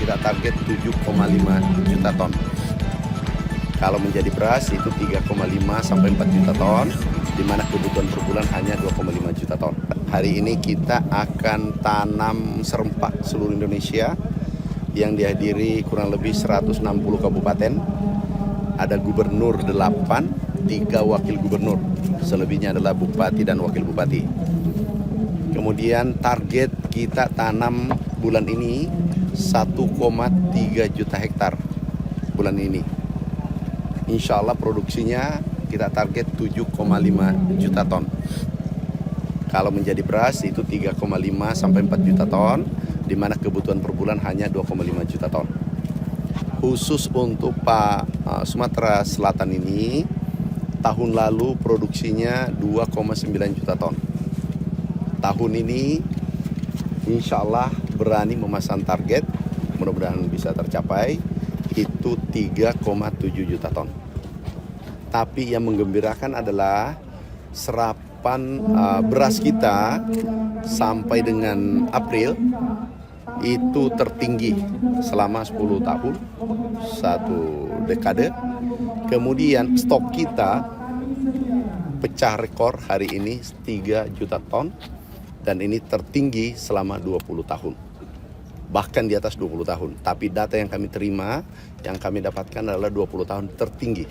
kita target 7,5 juta ton. Kalau menjadi beras itu 3,5 sampai 4 juta ton, di mana kebutuhan per bulan hanya 2,5 juta ton. Hari ini kita akan tanam serempak seluruh Indonesia yang dihadiri kurang lebih 160 kabupaten. Ada gubernur 8, 3 wakil gubernur, selebihnya adalah bupati dan wakil bupati. Kemudian target kita tanam bulan ini 1,3 juta hektar bulan ini. Insya Allah produksinya kita target 7,5 juta ton. Kalau menjadi beras itu 3,5 sampai 4 juta ton, di mana kebutuhan per bulan hanya 2,5 juta ton. Khusus untuk Pak Sumatera Selatan ini, tahun lalu produksinya 2,9 juta ton. Tahun ini insya Allah berani memasang target, mudah-mudahan bisa tercapai, itu 3,7 juta ton. Tapi yang menggembirakan adalah serapan beras kita sampai dengan April itu tertinggi selama 10 tahun, 1 dekade. Kemudian stok kita pecah rekor hari ini 3 juta ton, dan ini tertinggi selama 20 tahun. Bahkan di atas 20 tahun. Tapi data yang kami terima, yang kami dapatkan adalah 20 tahun tertinggi.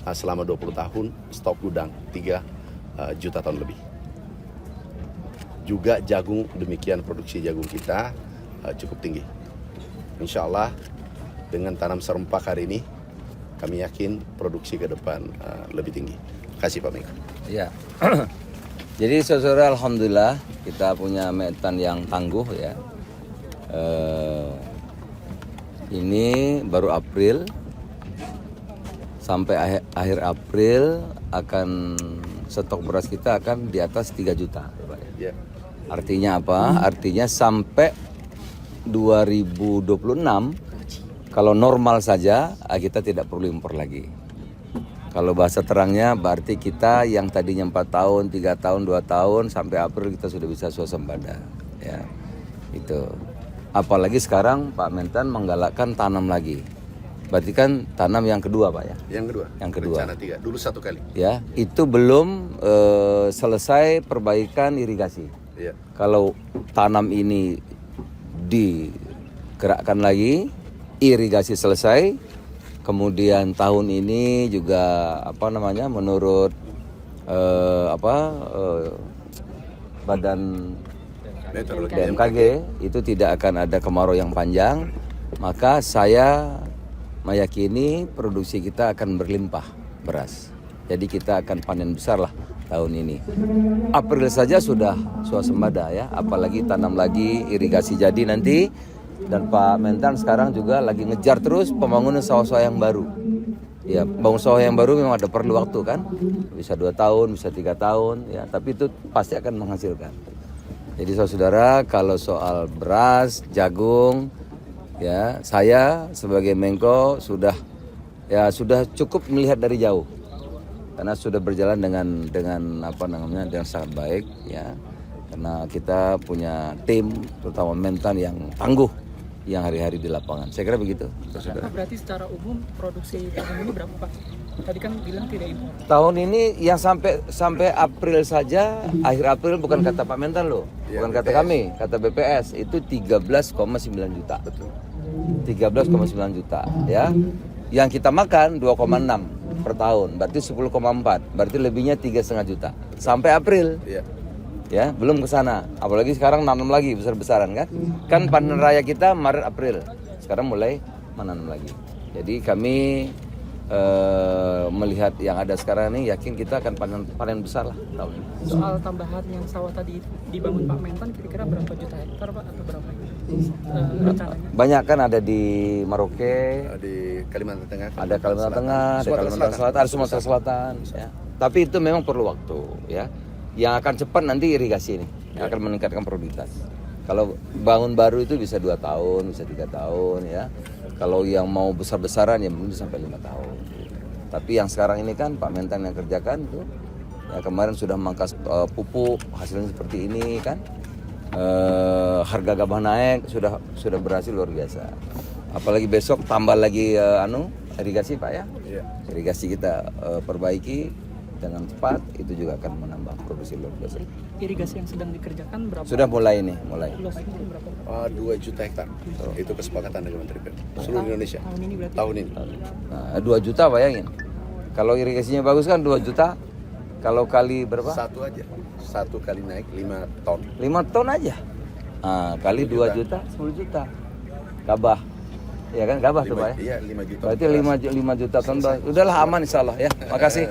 Selama 20 tahun stok gudang 3 juta ton lebih. Juga jagung demikian, produksi jagung kita cukup tinggi. Insya Allah dengan tanam serempak hari ini, kami yakin produksi ke depan lebih tinggi. Terima kasih Pak Menko. Ya. Jadi saudara, alhamdulillah kita punya metan yang tangguh ya. Ini baru April, sampai akhir April akan stok beras kita akan di atas 3 juta. Ya. Artinya apa? Artinya sampai 2026 kalau normal saja kita tidak perlu impor lagi. Kalau bahasa terangnya berarti kita yang tadinya 4 tahun, 3 tahun, 2 tahun sampai April kita sudah bisa swasembada ya. Itu. Apalagi sekarang Pak Mentan menggalakkan tanam lagi. Berarti kan tanam yang kedua Pak ya? Yang kedua. Yang kedua. Rencana 3. Dulu 1 kali. Ya, itu belum selesai perbaikan irigasi. Ya. Kalau tanam ini digerakkan lagi, irigasi selesai, kemudian tahun ini juga menurut badan BMKG itu tidak akan ada kemarau yang panjang, maka saya meyakini produksi kita akan berlimpah beras. Jadi kita akan panen besar lah tahun ini. April saja sudah swasembada ya, apalagi tanam lagi, irigasi jadi nanti. Dan Pak Mentan sekarang juga lagi ngejar terus pembangunan sawah-sawah yang baru. Ya, bangun sawah yang baru memang ada perlu waktu kan, bisa 2 tahun, bisa 3 tahun ya, tapi itu pasti akan menghasilkan. Jadi saudara, kalau soal beras, jagung, ya saya sebagai Menko sudah cukup melihat dari jauh, karena sudah berjalan dengan sangat baik ya, karena kita punya tim terutama Mentan yang tangguh yang hari-hari di lapangan. Saya kira begitu. Saudara. Berarti secara umum produksi tahun ini berapa Pak? Tadi kan bilang tidak impor. Tahun ini yang sampai April saja, akhir April bukan kata Pak Mentan loh, bukan kata kami, kata BPS itu 13,9 juta. Betul. 13,9 juta ya. Yang kita makan 2,6 per tahun, berarti 10,4, berarti lebihnya 3,5 juta sampai April. Iya. Ya, belum ke sana. Apalagi sekarang nanam lagi besar-besaran kan? Kan panen raya kita Maret April. Sekarang mulai menanam lagi. Jadi kami melihat yang ada sekarang ini, yakin kita akan panen besar lah tahun ini. Soal tambahan yang sawah tadi dibangun Pak Mentan, kira-kira berapa juta hektar Pak, atau berapa rencananya? Banyak kan, ada di Merauke, Di Kalimantan Tengah, ada Kalimantan Tengah, ada Kalimantan Selatan, ada Sumatera Selatan. Ya. Tapi itu memang perlu waktu ya. Yang akan cepat nanti irigasi ini, yang akan meningkatkan produktivitas. Kalau bangun baru itu bisa 2 tahun, bisa 3 tahun ya. Kalau yang mau besar-besaran ya mungkin sampai 5 tahun. Tapi yang sekarang ini kan Pak Mentan yang kerjakan tuh. Ya, kemarin sudah memangkas pupuk, hasilnya seperti ini kan. harga gabah naik sudah berhasil luar biasa. Apalagi besok tambah lagi irigasi Pak ya. Iya. Irigasi kita perbaiki dengan cepat, itu juga akan menambah produksi luar biasa. Irigasi yang sedang dikerjakan berapa? Sudah mulai nih, mulai. Luasnya berapa? 2 juta hektar. Itu kesepakatan dengan Menteri PUP seluruh Indonesia. Tahun ini berarti? Tahun ini. Nah, 2 juta bayangin. Kalau irigasinya bagus kan 2 juta. Kalau kali berapa? Satu aja. Satu kali naik 5 ton. 5 ton aja. Nah, kali 2 juta, 10 juta. Gabah. Ya kan gabah tuh Pak ya. Iya, 5 juta. Berarti 5 juta ton. Udahlah aman insyaallah ya. Makasih.